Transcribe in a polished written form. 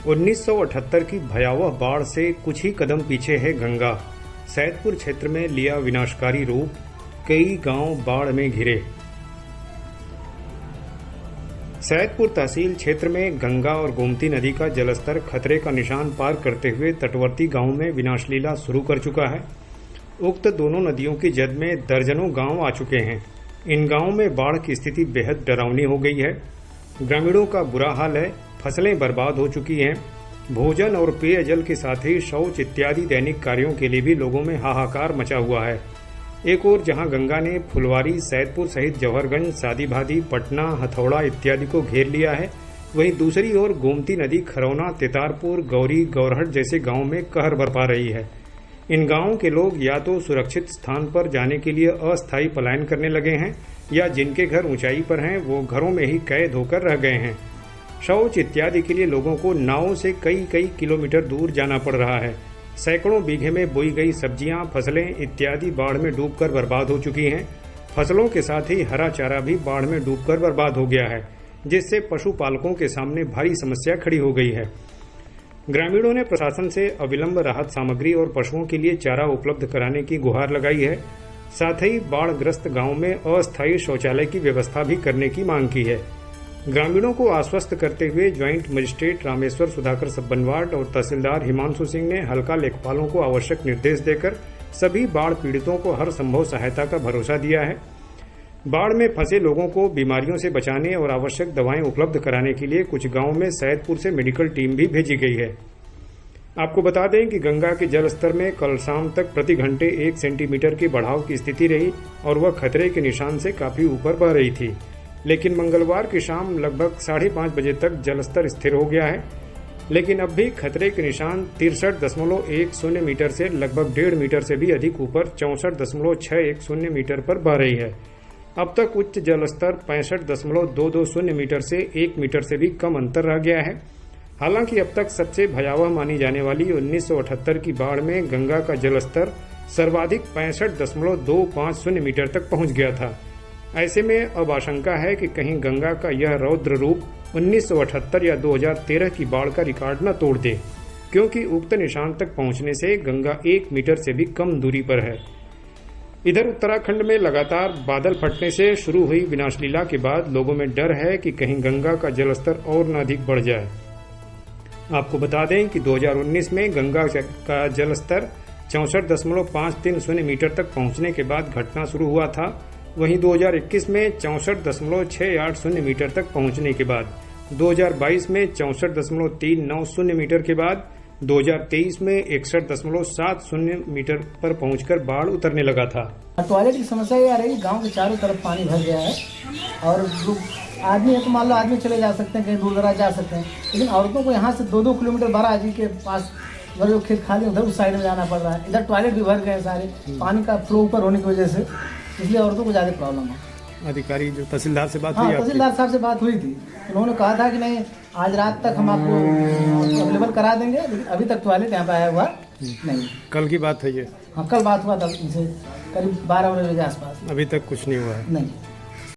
1978 की भयावह बाढ़ से कुछ ही कदम पीछे है गंगा। सैदपुर क्षेत्र में लिया विनाशकारी रूप, कई गांव बाढ़ में घिरे। सैदपुर तहसील क्षेत्र में गंगा और गोमती नदी का जलस्तर खतरे का निशान पार करते हुए तटवर्ती गांवों में विनाशलीला शुरू कर चुका है। उक्त दोनों नदियों की जद में दर्जनों गांव आ चुके हैं। इन गांवों में बाढ़ की स्थिति बेहद डरावनी हो गई है। ग्रामीणों का बुरा हाल है, फसलें बर्बाद हो चुकी हैं। भोजन और पेयजल के साथ ही शौच इत्यादि दैनिक कार्यों के लिए भी लोगों में हाहाकार मचा हुआ है। एक ओर जहां गंगा ने फुलवारी, सैदपुर सहित जौहरगंज, सादीभादी, पटना, हथौड़ा इत्यादि को घेर लिया है, वहीं दूसरी ओर गोमती नदी खरौना, तितारपुर, गौरी, गौरहट जैसे गांवों में कहर बरपा रही है। इन गांवों के लोग या तो सुरक्षित स्थान पर जाने के लिए अस्थायी पलायन करने लगे हैं, या जिनके घर ऊंचाई पर हैं वो घरों में ही कैद होकर रह गए हैं। शौच इत्यादि के लिए लोगों को नावों से कई किलोमीटर दूर जाना पड़ रहा है। सैकड़ों बीघे में बोई गई सब्जियां, फसलें इत्यादि बाढ़ में डूबकर बर्बाद हो चुकी हैं। फसलों के साथ ही हरा चारा भी बाढ़ में डूबकर बर्बाद हो गया है, जिससे पशुपालकों के सामने भारी समस्या खड़ी हो गई है। ग्रामीणों ने प्रशासन से अविलंब राहत सामग्री और पशुओं के लिए चारा उपलब्ध कराने की गुहार लगाई है। साथ ही बाढ़ग्रस्त गांव में अस्थायी शौचालय की व्यवस्था भी करने की मांग की है। ग्रामीणों को आश्वस्त करते हुए ज्वाइंट मजिस्ट्रेट रामेश्वर सुधाकर सब्बनवाड और तहसीलदार हिमांशु सिंह ने हल्का लेखपालों को आवश्यक निर्देश देकर सभी बाढ़ पीड़ितों को हर संभव सहायता का भरोसा दिया है। बाढ़ में फंसे लोगों को बीमारियों से बचाने और आवश्यक दवाएं उपलब्ध कराने के लिए कुछ गांवों में सैदपुर से मेडिकल टीम भी भेजी गई है। आपको बता दें कि गंगा के जल स्तर में कल शाम तक प्रति घंटे 1 सेंटीमीटर के बढ़ाव की स्थिति रही और वह खतरे के निशान से काफी ऊपर बह रही थी। लेकिन मंगलवार की शाम लगभग 5:30 बजे तक जलस्तर स्थिर हो गया है, लेकिन अब भी खतरे के निशान 63.10 मीटर से लगभग 1.5 मीटर से भी अधिक ऊपर 64.610 मीटर पर बह रही है। अब तक उच्च जलस्तर 65.220 मीटर से 1 मीटर से भी कम अंतर रह गया है। हालांकि अब तक सबसे भयावह मानी जाने वाली 1978 की बाढ़ में गंगा का जलस्तर सर्वाधिक 65.250 मीटर तक पहुंच गया था। ऐसे में अब आशंका है कि कहीं गंगा का यह रौद्र रूप 1978 या 2013 की बाढ़ का रिकॉर्ड न तोड़ दे, क्योंकि उक्त निशान तक पहुंचने से गंगा 1 मीटर से भी कम दूरी पर है। इधर उत्तराखंड में लगातार बादल फटने से शुरू हुई विनाशलीला के बाद लोगों में डर है कि कहीं गंगा का जलस्तर और न अधिक बढ़ जाए। आपको बता दें कि 2019 में गंगा का जलस्तर 64.530 मीटर तक पहुंचने के बाद घटना शुरू हुआ था। वहीं 2021 में 64.680 मीटर तक पहुंचने के बाद, 2022 में 64.390 मीटर के बाद, 2023 में 61.70 मीटर पर पहुंचकर बाढ़ उतरने लगा था। टॉयलेट की समस्या ये आ रही है, गांव के चारों तरफ पानी भर गया है और आदमी है तो मान लो आदमी चले जा सकते हैं, कहीं दूर दराज जा सकते हैं, लेकिन औरतों को यहाँ से 2-2 किलोमीटर बाराह जी के पास उधर जो खेत खाली उधर उस साइड में जाना पड़ रहा है। इधर टॉयलेट भी भर गए सारे, पानी का फ्लो ऊपर होने की वजह से, इसलिए औरतों को ज़्यादा प्रॉब्लम है। अधिकारी जो तहसीलदार से बात हुई? हाँ, तहसीलदार साहब से बात हुई थी। उन्होंने कहा था कि नहीं, आज रात तक हम आपको अवेलेबल करा देंगे, लेकिन अभी तक टॉयलेट यहाँ पे आया हुआ नहीं। कल की बात है ये? हाँ, कल बात हुआ था इनसे करीब 12 बजे के आसपास। अभी तक कुछ नहीं हुआ है? नहीं।